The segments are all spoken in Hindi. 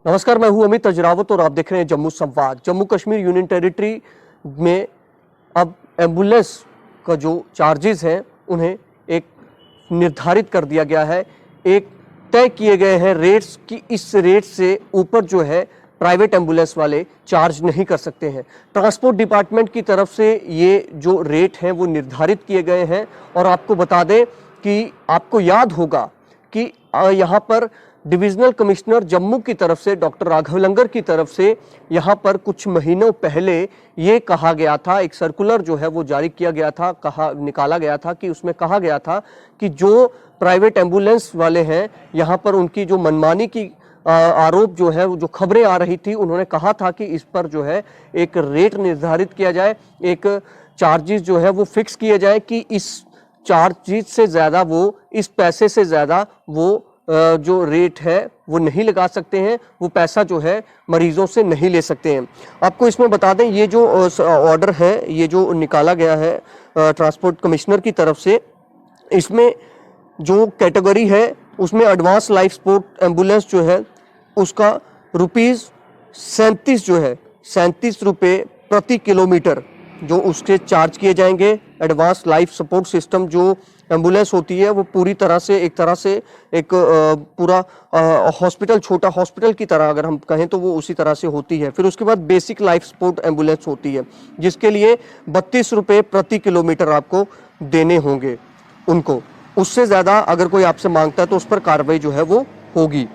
नमस्कार, मैं हूं अमित अजरावत और आप देख रहे हैं जम्मू संवाद। जम्मू कश्मीर यूनियन टेरिटरी में अब एम्बुलेंस का जो चार्जेस हैं उन्हें एक निर्धारित कर दिया गया है। एक तय किए गए हैं रेट्स कि इस रेट से ऊपर जो है प्राइवेट एम्बुलेंस वाले चार्ज नहीं कर सकते हैं। ट्रांसपोर्ट डिपार्टमेंट की तरफ से ये जो रेट हैं वो निर्धारित किए गए हैं। और आपको बता दें कि आपको याद होगा कि यहाँ पर डिविजनल कमिश्नर जम्मू की तरफ से डॉक्टर राघव लंगर की तरफ से यहाँ पर कुछ महीनों पहले ये कहा गया था, एक सर्कुलर जो है वो जारी किया गया था, निकाला गया था कि उसमें कहा गया था कि जो प्राइवेट एम्बुलेंस वाले हैं यहाँ पर उनकी जो मनमानी की आरोप जो है, जो खबरें आ रही थी, उन्होंने कहा था कि इस पर जो है एक रेट निर्धारित किया जाए, एक चार्जेस जो है वो फिक्स किए जाए कि इस चार्जेस से ज़्यादा वो, इस पैसे से ज़्यादा वो जो रेट है वो नहीं लगा सकते हैं, वो पैसा जो है मरीजों से नहीं ले सकते हैं। आपको इसमें बता दें ये जो ऑर्डर है, ये जो निकाला गया है ट्रांसपोर्ट कमिश्नर की तरफ से, इसमें जो कैटेगरी है उसमें एडवांस लाइफ सपोर्ट एम्बुलेंस जो है उसका ₹37 जो है 37 रुपये प्रति किलोमीटर जो उसके चार्ज किए जाएंगे। एडवांस लाइफ सपोर्ट सिस्टम जो एम्बुलेंस होती है वो पूरी तरह से एक पूरा हॉस्पिटल, छोटा हॉस्पिटल की तरह अगर हम कहें तो वो उसी तरह से होती है। फिर उसके बाद बेसिक लाइफ सपोर्ट एम्बुलेंस होती है जिसके लिए 32 रुपये प्रति किलोमीटर आपको देने होंगे उनको। उससे ज़्यादा अगर कोई आपसे मांगता है तो उस पर कार्रवाई जो है वो होगी।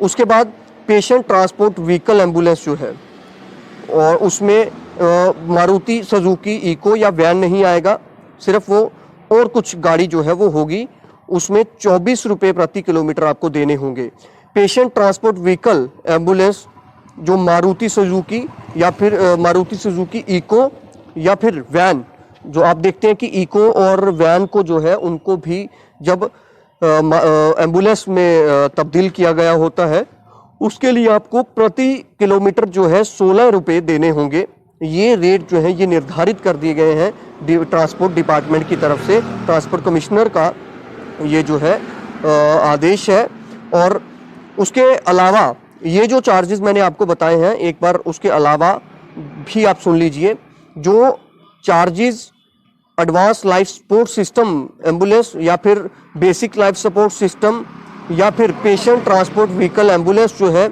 उसके बाद पेशेंट ट्रांसपोर्ट व्हीकल एम्बुलेंस जो है, और उसमें मारुति सुजुकी इको या वैन नहीं आएगा, सिर्फ वो और कुछ गाड़ी जो है वो होगी, उसमें 24 रुपये प्रति किलोमीटर आपको देने होंगे। पेशेंट ट्रांसपोर्ट व्हीकल एम्बुलेंस जो मारुति सुजुकी या फिर मारुति सुजुकी इको या फिर वैन, जो आप देखते हैं कि इको और वैन को जो है उनको भी जब एम्बुलेंस में तब्दील किया गया होता है उसके लिए आपको प्रति किलोमीटर जो है 16 रुपये देने होंगे। ये रेट जो है ये निर्धारित कर दिए गए हैं ट्रांसपोर्ट डिपार्टमेंट की तरफ से। ट्रांसपोर्ट कमिश्नर का ये जो है आदेश है। और उसके अलावा ये जो चार्जेस मैंने आपको बताए हैं, एक बार उसके अलावा भी आप सुन लीजिए। जो charges advance life support system ambulance या फिर बेसिक लाइफ सपोर्ट सिस्टम या फिर पेशेंट ट्रांसपोर्ट व्हीकल एम्बुलेंस जो है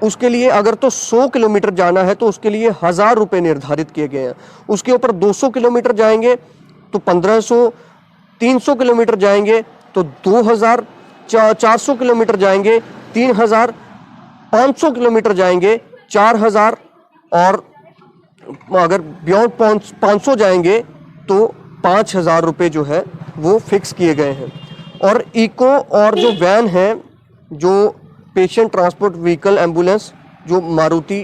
उसके लिए अगर तो 100 किलोमीटर जाना है तो उसके लिए 1000 रुपये निर्धारित किए गए हैं। उसके ऊपर 200 किलोमीटर जाएंगे तो 1500, 300 किलोमीटर जाएंगे तो 2000, 400 किलोमीटर जाएंगे 3000, 500 किलोमीटर जाएंगे 4000, और अगर बियॉन्ड 500 जाएंगे तो 5000 रुपये जो है वो फिक्स किए गए हैं। और इको और जो वैन है, जो पेशेंट ट्रांसपोर्ट व्हीकल एम्बुलेंस जो मारुति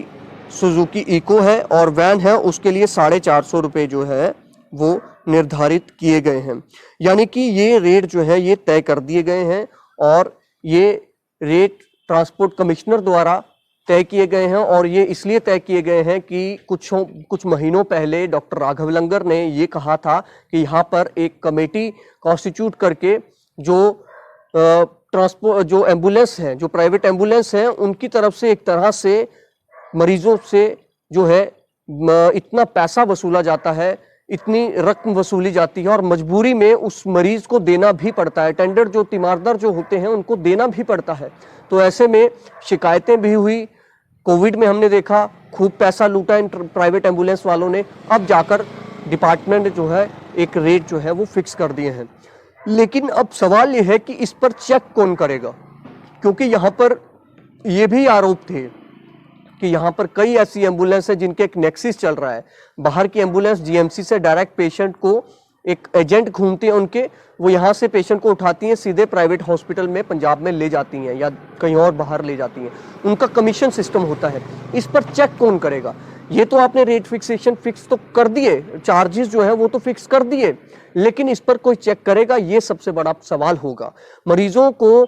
सुजुकी इको है और वैन है, उसके लिए 450 रुपये जो है वो निर्धारित किए गए हैं। यानी कि ये रेट जो है ये तय कर दिए गए हैं और ये रेट ट्रांसपोर्ट कमिश्नर द्वारा तय किए गए हैं। और ये इसलिए तय किए गए हैं कि कुछ महीनों पहले डॉक्टर राघव लंगर ने ये कहा था कि यहाँ पर एक कमेटी कॉन्स्टिट्यूट करके जो ट्रांसपोर्ट, जो एम्बुलेंस हैं, जो प्राइवेट एम्बुलेंस हैं, उनकी तरफ से एक तरह से मरीजों से जो है इतना पैसा वसूला जाता है, इतनी रकम वसूली जाती है और मजबूरी में उस मरीज को देना भी पड़ता है। टेंडर जो तीमारदार जो होते हैं उनको देना भी पड़ता है। तो ऐसे में शिकायतें भी हुई। कोविड में हमने देखा खूब पैसा लूटा इन प्राइवेट एम्बुलेंस वालों ने। अब जाकर डिपार्टमेंट जो है एक रेट जो है वो फिक्स कर दिए हैं। लेकिन अब सवाल ये है कि इस पर चेक कौन करेगा, क्योंकि यहाँ पर ये भी आरोप थे कि यहाँ पर कई ऐसी एम्बुलेंस है जिनके एक नेक्सिस चल रहा है। बाहर की एम्बुलेंस जीएमसी से डायरेक्ट पेशेंट को, एक एजेंट घूमते हैं उनके, वो यहाँ से पेशेंट को उठाती हैं, सीधे प्राइवेट हॉस्पिटल में पंजाब में ले जाती हैं या कहीं और बाहर ले जाती हैं। उनका कमीशन सिस्टम होता है। इस पर चेक कौन करेगा? ये तो आपने रेट फिक्सेशन फिक्स तो कर दिए, चार्जेस जो है वो तो फिक्स कर दिए, लेकिन इस पर कोई चेक करेगा? ये सबसे बड़ा सवाल होगा। मरीजों को,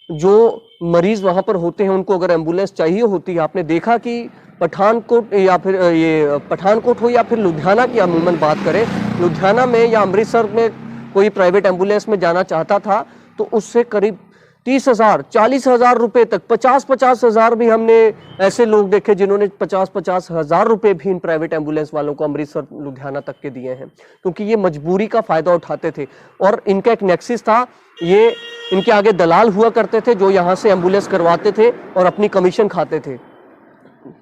जो मरीज वहां पर होते हैं, उनको अगर एम्बुलेंस चाहिए होती है, आपने देखा कि पठानकोट या फिर ये पठानकोट हो या फिर लुधियाना की अमूमन बात करें, लुधियाना में या अमृतसर में कोई प्राइवेट एम्बुलेंस में जाना चाहता था तो उससे करीब 30,000, 40,000 रुपए तक, 50,000 भी हमने ऐसे लोग देखे जिन्होंने 50,000 रुपए भी इन प्राइवेट एम्बुलेंस वालों को अमृतसर लुधियाना तक के दिए हैं, क्योंकि ये मजबूरी का फायदा उठाते थे। और इनका एक नेक्सिस था, ये इनके आगे दलाल हुआ करते थे जो यहाँ से एम्बुलेंस करवाते थे और अपनी कमीशन खाते थे।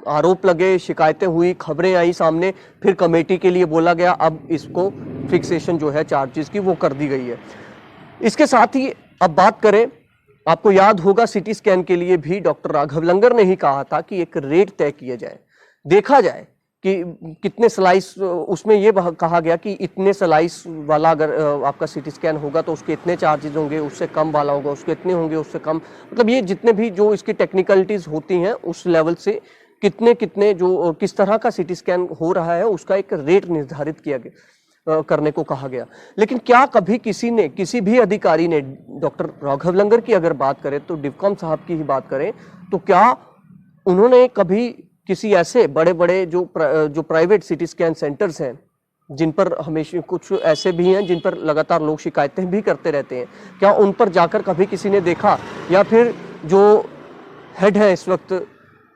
आरोप लगे, शिकायतें हुई, खबरें आई सामने, फिर कमेटी के लिए बोला गया, अब इसको फिक्सेशन जो है चार्जेस की वो कर दी गई है। इसके साथ ही अब बात करें, आपको याद होगा सिटी स्कैन के लिए भी डॉक्टर राघव लंगर ने ही कहा था कि एक रेट तय किया जाए, देखा जाए कि कितने स्लाइस, उसमें ये कहा गया कि इतने स्लाइस वाला अगर आपका सिटी स्कैन होगा तो उसके इतने चार्जेस होंगे, उससे कम वाला होगा उसके इतने होंगे, उससे कम, मतलब ये जितने भी जो इसकी टेक्निकलिटीज होती हैं उस लेवल से कितने कितने जो किस तरह का सिटी स्कैन हो रहा है उसका एक रेट निर्धारित किया गया, करने को कहा गया। लेकिन क्या कभी किसी भी अधिकारी ने, डॉक्टर राघव लंगर की अगर बात करें तो डिवकॉम साहब की ही बात करें, तो क्या उन्होंने कभी किसी ऐसे बड़े बड़े जो प्राइवेट सिटी स्कैन सेंटर्स हैं, जिन पर हमेशा कुछ ऐसे भी हैं जिन पर लगातार लोग शिकायतें भी करते रहते हैं, क्या उन पर जाकर कभी किसी ने देखा, या फिर जो हेड है इस वक्त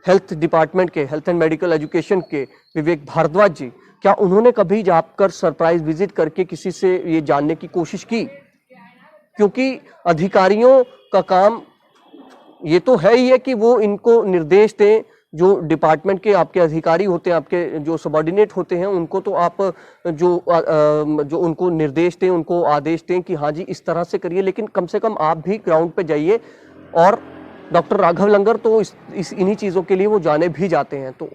हेल्थ डिपार्टमेंट के, हेल्थ एंड मेडिकल एजुकेशन के, विवेक भारद्वाज जी, क्या उन्होंने कभी जाकर सरप्राइज विजिट करके किसी से ये जानने की कोशिश की? क्योंकि अधिकारियों का काम ये तो है ही है कि वो इनको निर्देश दें, जो डिपार्टमेंट के आपके अधिकारी होते हैं, आपके जो सबऑर्डिनेट होते हैं, उनको तो आप जो उनको निर्देश दें, उनको आदेश दें कि हाँ जी इस तरह से करिए, लेकिन कम से कम आप भी ग्राउंड पे जाइए। और डॉक्टर राघव लंगर तो इन्हीं चीज़ों के लिए वो जाने भी जाते हैं, तो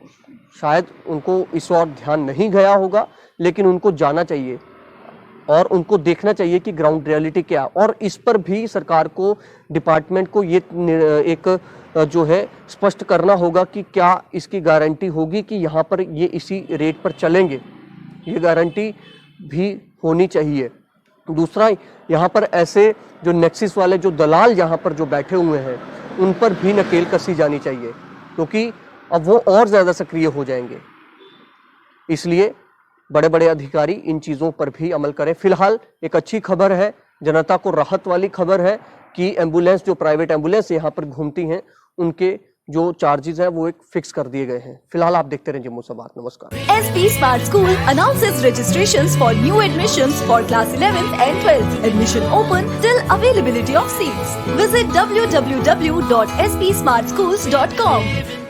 शायद उनको इस ओर ध्यान नहीं गया होगा, लेकिन उनको जाना चाहिए और उनको देखना चाहिए कि ग्राउंड रियलिटी क्या। और इस पर भी सरकार को, डिपार्टमेंट को ये एक जो है स्पष्ट करना होगा कि क्या इसकी गारंटी होगी कि यहाँ पर ये इसी रेट पर चलेंगे, ये गारंटी भी होनी चाहिए। दूसरा, यहाँ पर ऐसे जो नेक्सिस वाले जो दलाल यहाँ पर जो बैठे हुए हैं उन पर भी नकेल कसी जानी चाहिए, क्योंकि अब वो और ज़्यादा सक्रिय हो जाएंगे। इसलिए बड़े बड़े अधिकारी इन चीज़ों पर भी अमल करें। फिलहाल एक अच्छी खबर है, जनता को राहत वाली खबर है कि एम्बुलेंस, जो प्राइवेट एम्बुलेंस यहाँ पर घूमती हैं, उनके जो चार्जेस है वो एक फिक्स कर दिए गए हैं। फिलहाल आप देखते रहें जम्मू से बात। नमस्कार। SP Smart School announces registrations for new admissions for class 11th and 12th. Admission open till availability of seats. Visit www.spsmartschools.com.